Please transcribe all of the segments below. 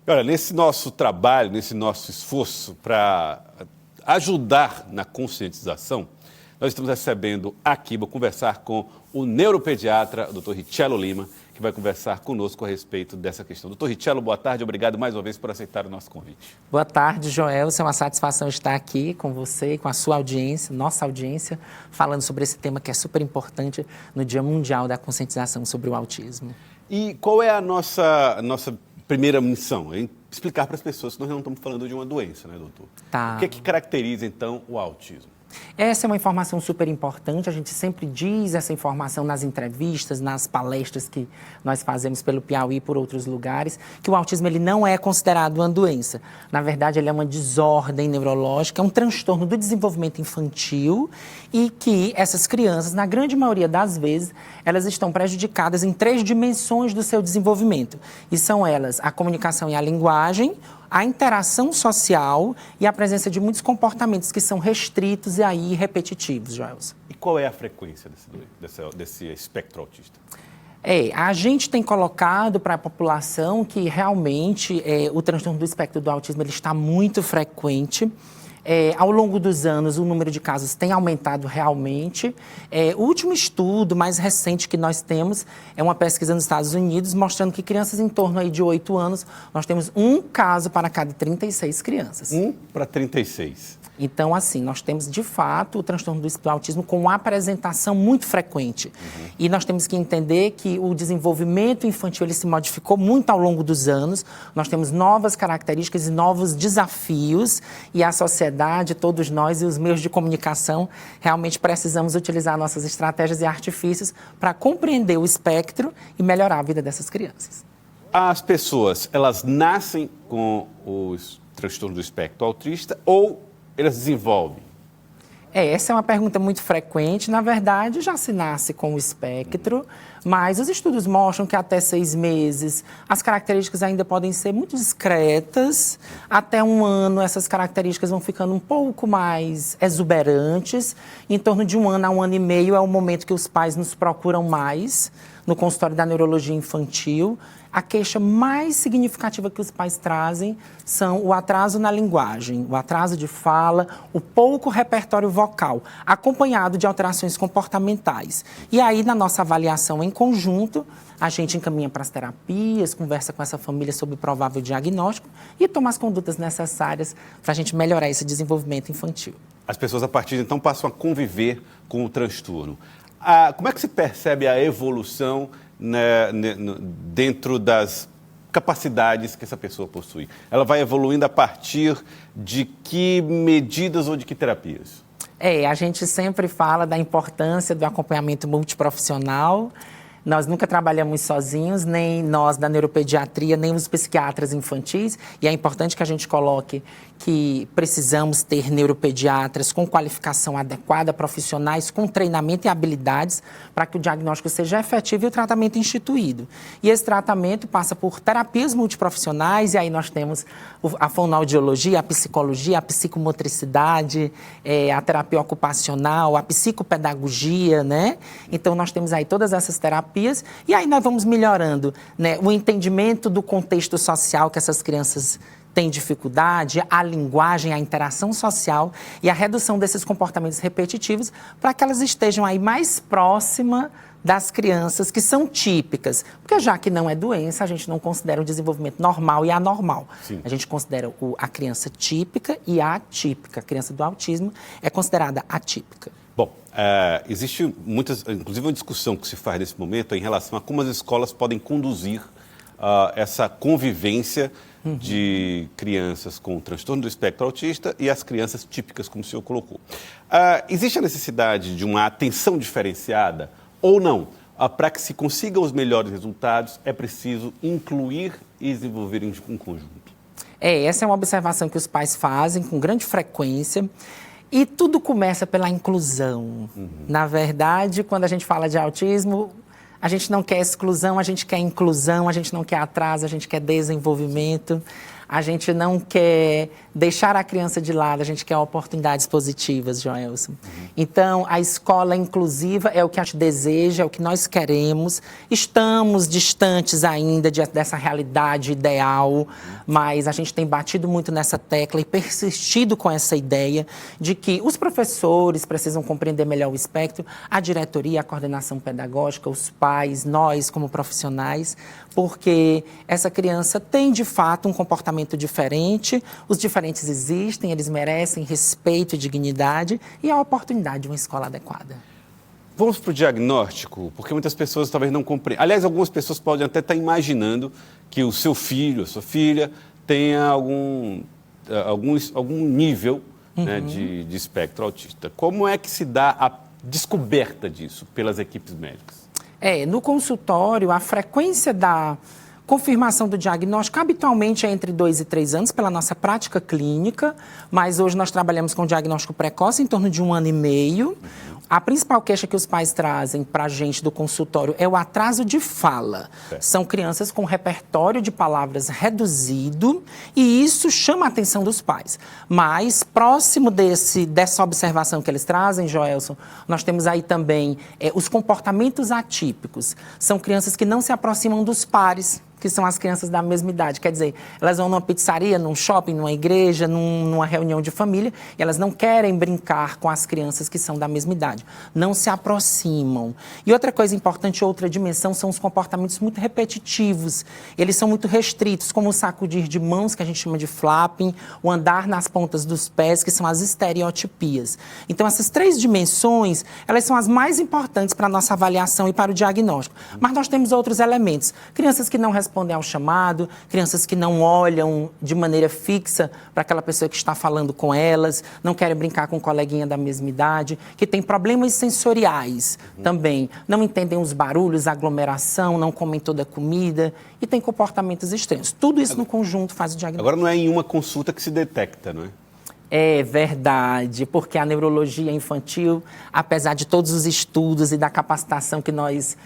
Olha, nesse nosso trabalho, nesse nosso esforço para ajudar na conscientização, nós estamos recebendo aqui, vou conversar com o neuropediatra, o Dr. Richello Lima, que vai conversar conosco a respeito dessa questão. Dr. Richello, boa tarde, obrigado mais uma vez por aceitar o nosso convite. Boa tarde, Joel, é uma satisfação estar aqui com você, com a sua audiência, nossa audiência, falando sobre esse tema que é super importante no Dia Mundial da Conscientização sobre o Autismo. E qual é a nossa primeira missão? É explicar para as pessoas que nós não estamos falando de uma doença, né, doutor? Tá. O que é que caracteriza, então, o autismo? Essa é uma informação super importante, a gente sempre diz essa informação nas entrevistas, nas palestras que nós fazemos pelo Piauí e por outros lugares, que o autismo ele não é considerado uma doença. Na verdade, ele é uma desordem neurológica, é um transtorno do desenvolvimento infantil e que essas crianças, na grande maioria das vezes, elas estão prejudicadas em 3 dimensões do seu desenvolvimento. E são elas a comunicação e a linguagem, a interação social e a presença de muitos comportamentos que são restritos e aí repetitivos, Joelson. E qual é a frequência desse espectro autista? A gente tem colocado para a população que realmente o transtorno do espectro do autismo ele está muito frequente. Ao longo dos anos, o número de casos tem aumentado realmente. O último estudo mais recente que nós temos é uma pesquisa nos Estados Unidos, mostrando que crianças em torno aí de 8 anos, nós temos um caso para cada 36 crianças. 1 para 36. Então, assim, nós temos, de fato, o transtorno do autismo com uma apresentação muito frequente. E nós temos que entender que o desenvolvimento infantil ele se modificou muito ao longo dos anos. Nós temos novas características e novos desafios. E a sociedade, todos nós e os meios de comunicação, realmente precisamos utilizar nossas estratégias e artifícios para compreender o espectro e melhorar a vida dessas crianças. As pessoas, elas nascem com os transtornos do espectro autista ou elas desenvolvem? Essa é uma pergunta muito frequente. Na verdade, já se nasce com o espectro, mas os estudos mostram que até 6 meses as características ainda podem ser muito discretas. Até 1 ano, essas características vão ficando um pouco mais exuberantes. Em torno de 1 ano a 1 ano e meio é o momento que os pais nos procuram mais no consultório da neurologia infantil. A queixa mais significativa que os pais trazem são o atraso na linguagem, o atraso de fala, o pouco repertório vocal, acompanhado de alterações comportamentais. E aí, na nossa avaliação em conjunto, a gente encaminha para as terapias, conversa com essa família sobre o provável diagnóstico e toma as condutas necessárias para a gente melhorar esse desenvolvimento infantil. As pessoas, a partir de então, passam a conviver com o transtorno. Como é que se percebe a evolução dentro das capacidades que essa pessoa possui? Ela vai evoluindo a partir de que medidas ou de que terapias? A gente sempre fala da importância do acompanhamento multiprofissional. Nós nunca trabalhamos sozinhos, nem nós da neuropediatria, nem os psiquiatras infantis. E é importante que a gente coloque que precisamos ter neuropediatras com qualificação adequada, profissionais com treinamento e habilidades para que o diagnóstico seja efetivo e o tratamento instituído. E esse tratamento passa por terapias multiprofissionais, e aí nós temos a fonoaudiologia, a psicologia, a psicomotricidade, a terapia ocupacional, a psicopedagogia, né? Então, nós temos aí todas essas terapias e aí nós vamos melhorando, né, o entendimento do contexto social que essas crianças têm dificuldade, a linguagem, a interação social e a redução desses comportamentos repetitivos para que elas estejam aí mais próximas das crianças que são típicas. Porque já que não é doença, a gente não considera o desenvolvimento normal e anormal. Sim. A gente considera a criança típica e a atípica. A criança do autismo é considerada atípica. Bom, existe inclusive uma discussão que se faz nesse momento em relação a como as escolas podem conduzir essa convivência de crianças com transtorno do espectro autista e as crianças típicas, como o senhor colocou. Existe a necessidade de uma atenção diferenciada ou não? Para que se consigam os melhores resultados, é preciso incluir e desenvolver em um conjunto. Essa é uma observação que os pais fazem com grande frequência. E tudo começa pela inclusão. Na verdade, quando a gente fala de autismo, a gente não quer exclusão, a gente quer inclusão, a gente não quer atraso, a gente quer desenvolvimento, a gente não quer deixar a criança de lado, a gente quer oportunidades positivas, Joelson. Então, a escola inclusiva é o que a gente deseja, é o que nós queremos. Estamos distantes ainda dessa realidade ideal, mas a gente tem batido muito nessa tecla e persistido com essa ideia de que os professores precisam compreender melhor o espectro, a diretoria, a coordenação pedagógica, os pais, nós como profissionais, porque essa criança tem, de fato, um comportamento diferente, os diferentes existem, eles merecem respeito e dignidade e a oportunidade de uma escola adequada. Vamos para o diagnóstico, porque muitas pessoas talvez não compreendam. Aliás, algumas pessoas podem até estar imaginando que o seu filho, a sua filha, tenha algum nível né, de espectro autista. Como é que se dá a descoberta disso pelas equipes médicas? No consultório, a frequência da confirmação do diagnóstico habitualmente é entre 2 e 3 anos pela nossa prática clínica, mas hoje nós trabalhamos com diagnóstico precoce em torno de 1 ano e meio. A principal queixa que os pais trazem para a gente do consultório é o atraso de fala. São crianças com repertório de palavras reduzido e isso chama a atenção dos pais. Mas, próximo dessa observação que eles trazem, Joelson, nós temos aí também os comportamentos atípicos. São crianças que não se aproximam dos pares, que são as crianças da mesma idade. Quer dizer, elas vão numa pizzaria, num shopping, numa igreja, numa reunião de família, e elas não querem brincar com as crianças que são da mesma idade. Não se aproximam. E outra coisa importante, outra dimensão, são os comportamentos muito repetitivos. Eles são muito restritos, como o sacudir de mãos, que a gente chama de flapping, o andar nas pontas dos pés, que são as estereotipias. Então, essas 3 dimensões, elas são as mais importantes para a nossa avaliação e para o diagnóstico. Mas nós temos outros elementos. Crianças que não respondem ao chamado, crianças que não olham de maneira fixa para aquela pessoa que está falando com elas, não querem brincar com um coleguinha da mesma idade, que tem problemas sensoriais também, não entendem os barulhos, a aglomeração, não comem toda a comida e tem comportamentos estranhos. Tudo isso no conjunto faz o diagnóstico. Agora não é em uma consulta que se detecta, não é? É verdade, porque a neurologia infantil, apesar de todos os estudos e da capacitação que nós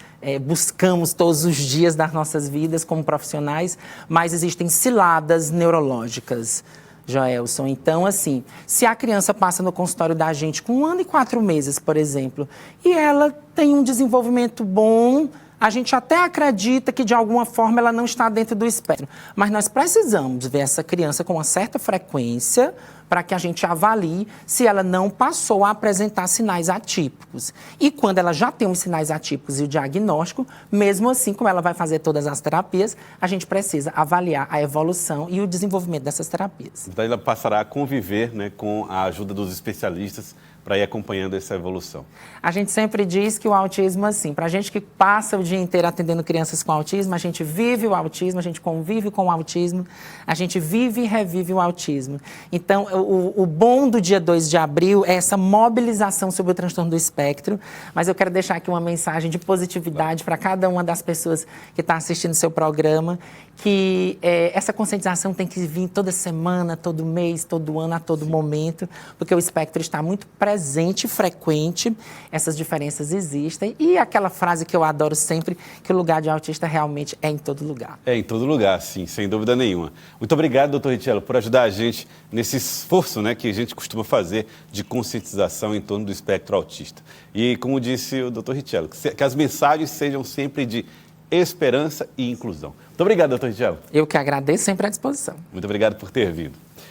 buscamos todos os dias das nossas vidas como profissionais, mas existem ciladas neurológicas, Joelson. Então, assim, se a criança passa no consultório da gente com 1 ano e 4 meses, por exemplo, e ela tem um desenvolvimento bom, a gente até acredita que, de alguma forma, ela não está dentro do espectro. Mas nós precisamos ver essa criança com uma certa frequência para que a gente avalie se ela não passou a apresentar sinais atípicos. E quando ela já tem os sinais atípicos e o diagnóstico, mesmo assim, como ela vai fazer todas as terapias, a gente precisa avaliar a evolução e o desenvolvimento dessas terapias. Então, ela passará a conviver, né, com a ajuda dos especialistas para ir acompanhando essa evolução. A gente sempre diz que o autismo, assim, para a gente que passa o dia inteiro atendendo crianças com autismo, a gente vive o autismo, a gente convive com o autismo, a gente vive e revive o autismo. Então, o bom do dia 2 de abril é essa mobilização sobre o transtorno do espectro, mas eu quero deixar aqui uma mensagem de positividade para cada uma das pessoas que está assistindo o seu programa, que essa conscientização tem que vir toda semana, todo mês, todo ano, a todo momento, porque o espectro está muito presente, frequente, essas diferenças existem. E aquela frase que eu adoro sempre, que o lugar de autista realmente é em todo lugar. É em todo lugar, sim, sem dúvida nenhuma. Muito obrigado, doutor Richello, por ajudar a gente nesse esforço, né, que a gente costuma fazer de conscientização em torno do espectro autista. E, como disse o doutor Richello, que as mensagens sejam sempre de esperança e inclusão. Muito obrigado, doutor Richello. Eu que agradeço, sempre à disposição. Muito obrigado por ter vindo.